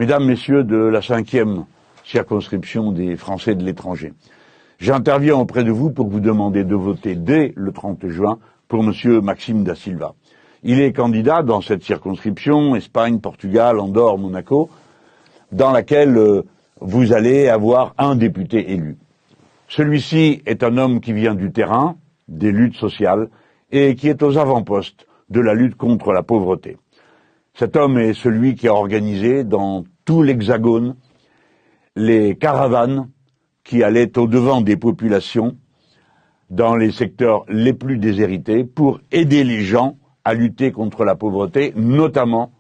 Mesdames, Messieurs de la 5e circonscription des Français de l'étranger, j'interviens auprès de vous pour vous demander de voter dès le 30 juin pour Monsieur Maxime Da Silva. Il est candidat dans cette circonscription, Espagne, Portugal, Andorre, Monaco, dans laquelle vous allez avoir un député élu. Celui-ci est un homme qui vient du terrain, des luttes sociales, et qui est aux avant-postes de la lutte contre la pauvreté. Cet homme est celui qui a organisé dans tout l'Hexagone les caravanes qui allaient au-devant des populations dans les secteurs les plus déshérités pour aider les gens à lutter contre la pauvreté, notamment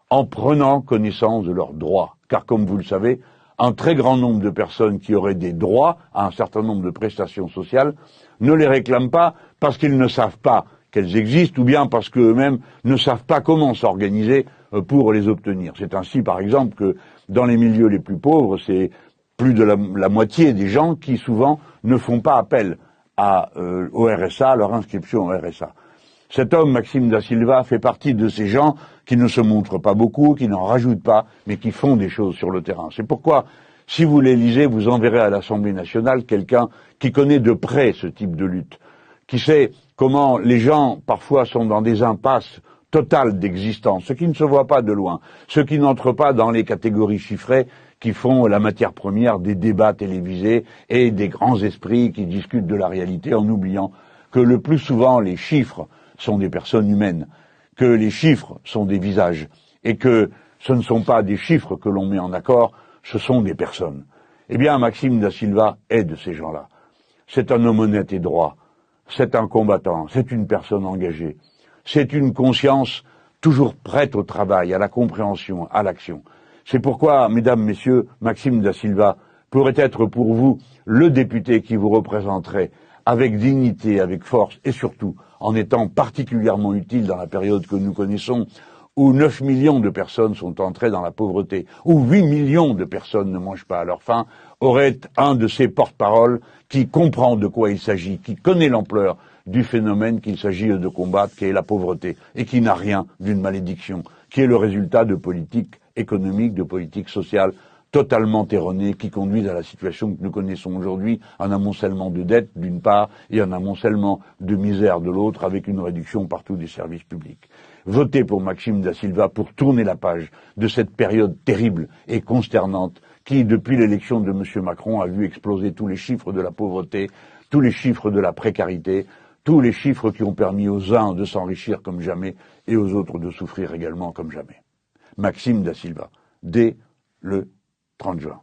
en prenant connaissance de leurs droits. Car comme vous le savez, un très grand nombre de personnes qui auraient des droits à un certain nombre de prestations sociales ne les réclament pas parce qu'ils ne savent pas qu'elles existent ou bien parce qu'eux-mêmes ne savent pas comment s'organiser pour les obtenir. C'est ainsi, par exemple, que dans les milieux les plus pauvres, c'est plus de la moitié des gens qui, souvent, ne font pas appel au RSA, à leur inscription au RSA. Cet homme, Maxime Da Silva, fait partie de ces gens qui ne se montrent pas beaucoup, qui n'en rajoutent pas, mais qui font des choses sur le terrain. C'est pourquoi, si vous l'élisez, vous enverrez à l'Assemblée nationale quelqu'un qui connaît de près ce type de lutte, qui sait comment les gens, parfois, sont dans des impasses totales d'existence, ceux qui ne se voient pas de loin, ceux qui n'entrent pas dans les catégories chiffrées qui font la matière première des débats télévisés et des grands esprits qui discutent de la réalité en oubliant que le plus souvent les chiffres sont des personnes humaines, que les chiffres sont des visages et que ce ne sont pas des chiffres que l'on met en accord, ce sont des personnes. Eh bien, Maxime Da Silva est de ces gens-là. C'est un homme honnête et droit. C'est un combattant, c'est une personne engagée, c'est une conscience toujours prête au travail, à la compréhension, à l'action. C'est pourquoi, mesdames, messieurs, Maxime Da Silva pourrait être pour vous le député qui vous représenterait avec dignité, avec force et surtout en étant particulièrement utile dans la période que nous connaissons où 9 millions de personnes sont entrées dans la pauvreté, où 8 millions de personnes ne mangent pas à leur faim, aurait un de ces porte-paroles qui comprend de quoi il s'agit, qui connaît l'ampleur du phénomène qu'il s'agit de combattre, qui est la pauvreté, et qui n'a rien d'une malédiction, qui est le résultat de politiques économiques, de politiques sociales totalement erronées, qui conduisent à la situation que nous connaissons aujourd'hui, un amoncellement de dettes d'une part, et un amoncellement de misère de l'autre, avec une réduction partout des services publics. Votez pour Maxime Da Silva pour tourner la page de cette période terrible et consternante qui, depuis l'élection de M. Macron, a vu exploser tous les chiffres de la pauvreté, tous les chiffres de la précarité, tous les chiffres qui ont permis aux uns de s'enrichir comme jamais et aux autres de souffrir également comme jamais. Maxime Da Silva, dès le 30 juin.